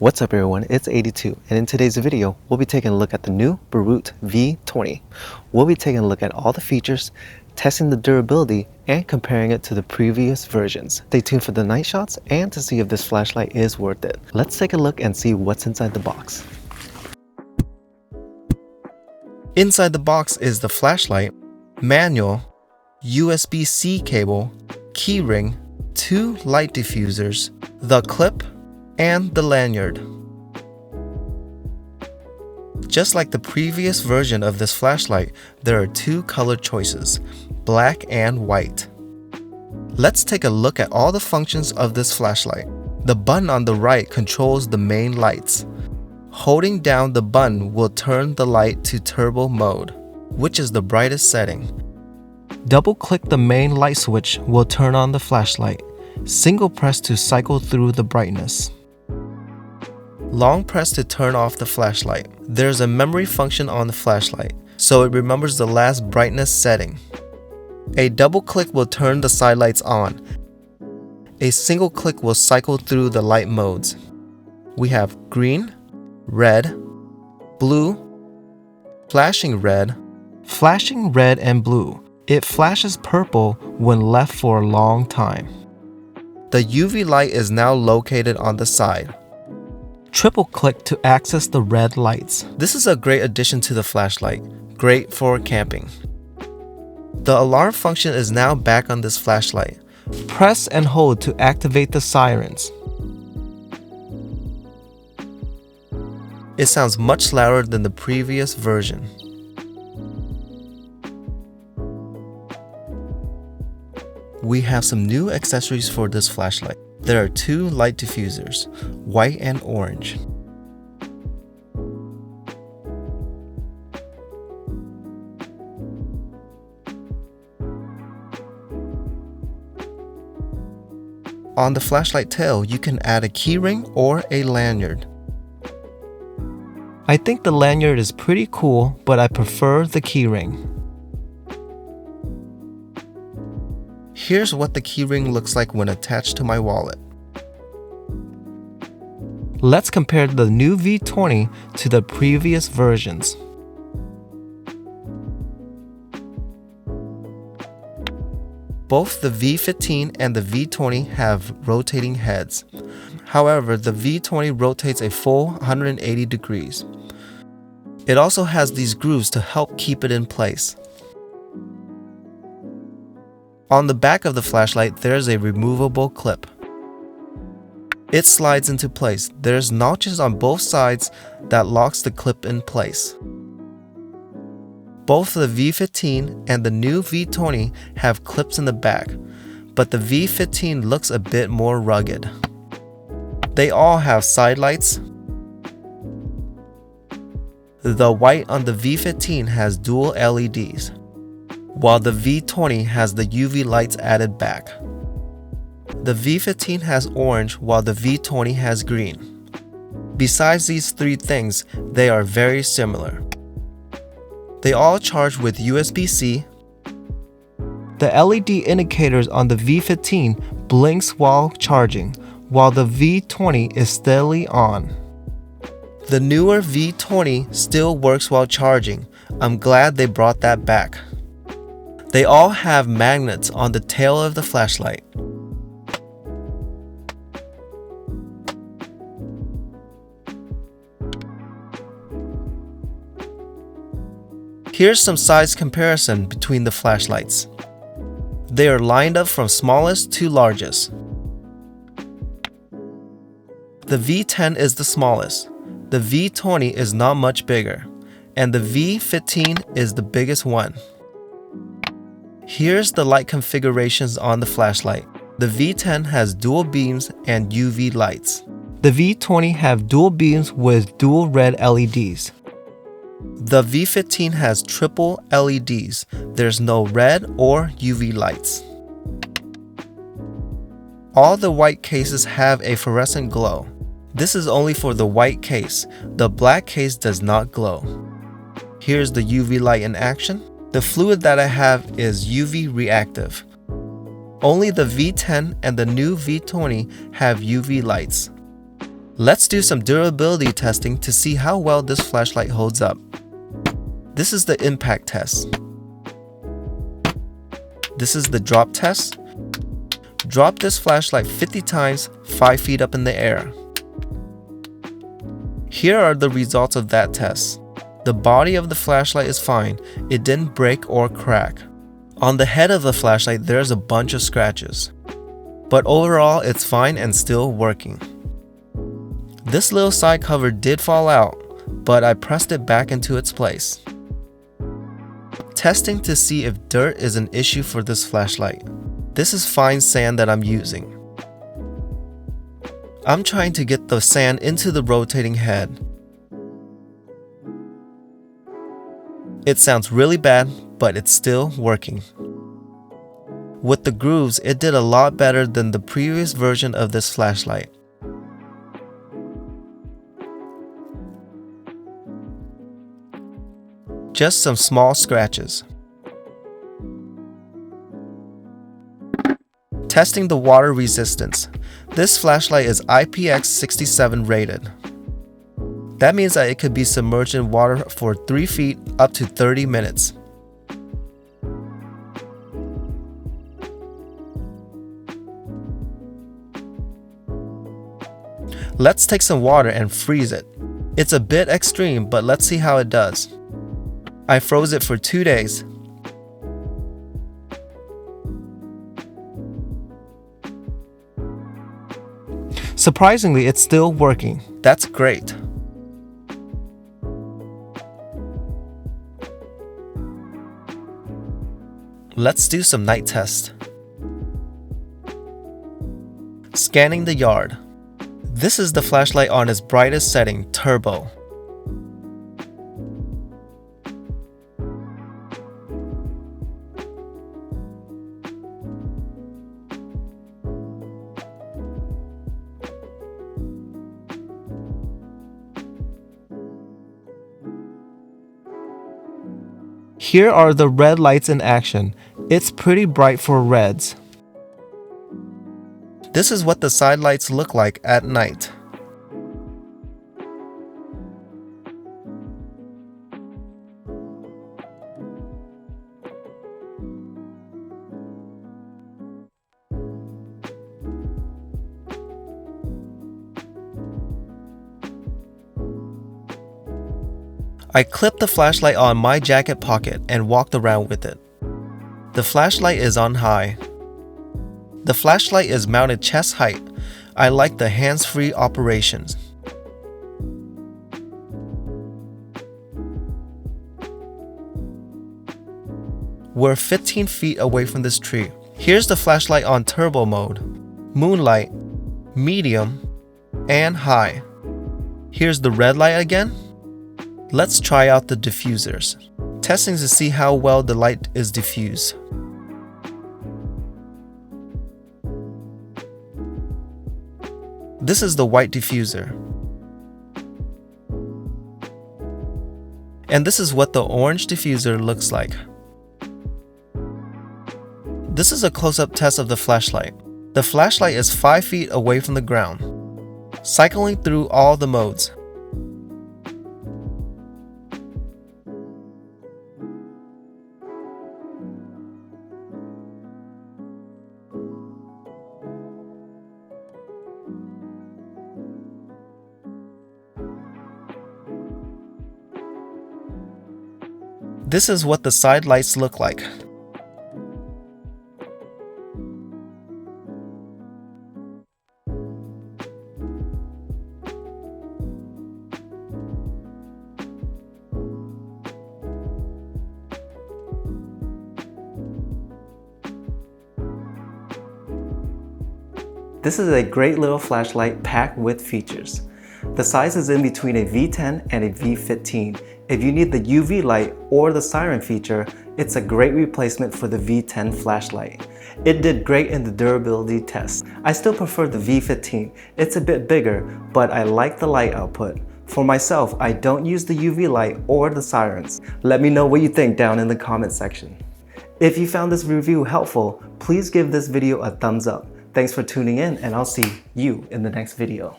What's up everyone, it's EightyTu, and in today's video, we'll be taking a look at the new Boruit V20. We'll be taking a look at all the features, testing the durability, and comparing it to the previous versions. Stay tuned for the night shots and to see if this flashlight is worth it. Let's take a look and see what's inside the box. Inside the box is the flashlight, manual, USB-C cable, keyring, 2 light diffusers, the clip, and the lanyard. Just like the previous version of this flashlight, there are 2 color choices, black and white. Let's take a look at all the functions of this flashlight. The button on the right controls the main lights. Holding down the button will turn the light to turbo mode, which is the brightest setting. Double-click the main light switch will turn on the flashlight. Single press to cycle through the brightness. Long press to turn off the flashlight. There's a memory function on the flashlight, so it remembers the last brightness setting. A double click will turn the side lights on. A single click will cycle through the light modes. We have green, red, blue, flashing red, and blue. It flashes purple when left for a long time. The UV light is now located on the side. Triple click to access the red lights. This is a great addition to the flashlight, great for camping. The alarm function is now back on this flashlight. Press and hold to activate the sirens. It sounds much louder than the previous version. We have some new accessories for this flashlight. There are 2 light diffusers, white and orange. On the flashlight tail, you can add a keyring or a lanyard. I think the lanyard is pretty cool, but I prefer the keyring. Here's what the keyring looks like when attached to my wallet. Let's compare the new V20 to the previous versions. Both the V15 and the V20 have rotating heads. However, the V20 rotates a full 180 degrees. It also has these grooves to help keep it in place. On the back of the flashlight, there's a removable clip. It slides into place. There's notches on both sides that locks the clip in place. Both the V15 and the new V20 have clips in the back, but the V15 looks a bit more rugged. They all have side lights. The white on the V15 has dual LEDs, while the V20 has the UV lights added back. The V15 has orange while the V20 has green. Besides these 3 things, they are very similar. They all charge with USB-C. The LED indicators on the V15 blinks while charging, while the V20 is steadily on. The newer V20 still works while charging. I'm glad they brought that back. They all have magnets on the tail of the flashlight. Here's some size comparison between the flashlights. They are lined up from smallest to largest. The V10 is the smallest, the V20 is not much bigger, and the V15 is the biggest one. Here's the light configurations on the flashlight. The V10 has dual beams and UV lights. The V20 have dual beams with dual red LEDs. The V15 has triple LEDs. There's no red or UV lights. All the white cases have a fluorescent glow. This is only for the white case. The black case does not glow. Here's the UV light in action. The fluid that I have is UV reactive. Only the V10 and the new V20 have UV lights. Let's do some durability testing to see how well this flashlight holds up. This is the impact test. This is the drop test. Drop this flashlight 50 times, 5 feet up in the air. Here are the results of that test. The body of the flashlight is fine, it didn't break or crack. On the head of the flashlight there's a bunch of scratches. But overall it's fine and still working. This little side cover did fall out, but I pressed it back into its place. Testing to see if dirt is an issue for this flashlight. This is fine sand that I'm using. I'm trying to get the sand into the rotating head. It sounds really bad, but it's still working. With the grooves, it did a lot better than the previous version of this flashlight. Just some small scratches. Testing the water resistance. This flashlight is IPX67 rated. That means that it could be submerged in water for 3 feet up to 30 minutes. Let's take some water and freeze it. It's a bit extreme, but let's see how it does. I froze it for 2 days. Surprisingly, it's still working. That's great. Let's do some night tests. Scanning the yard. This is the flashlight on its brightest setting, turbo. Here are the red lights in action. It's pretty bright for reds. This is what the side lights look like at night. I clipped the flashlight on my jacket pocket and walked around with it. The flashlight is on high. The flashlight is mounted chest height. I like the hands-free operations. We're 15 feet away from this tree. Here's the flashlight on turbo mode, moonlight, medium, and high. Here's the red light again. Let's try out the diffusers. Testing to see how well the light is diffused. This is the white diffuser. And this is what the orange diffuser looks like. This is a close-up test of the flashlight. The flashlight is 5 feet away from the ground, cycling through all the modes. This is what the side lights look like. This is a great little flashlight packed with features. The size is in between a V10 and a V15. If you need the UV light or the siren feature, it's a great replacement for the V10 flashlight. It did great in the durability test. I still prefer the V15. It's a bit bigger, but I like the light output. For myself, I don't use the UV light or the sirens. Let me know what you think down in the comment section. If you found this review helpful, please give this video a thumbs up. Thanks for tuning in, and I'll see you in the next video.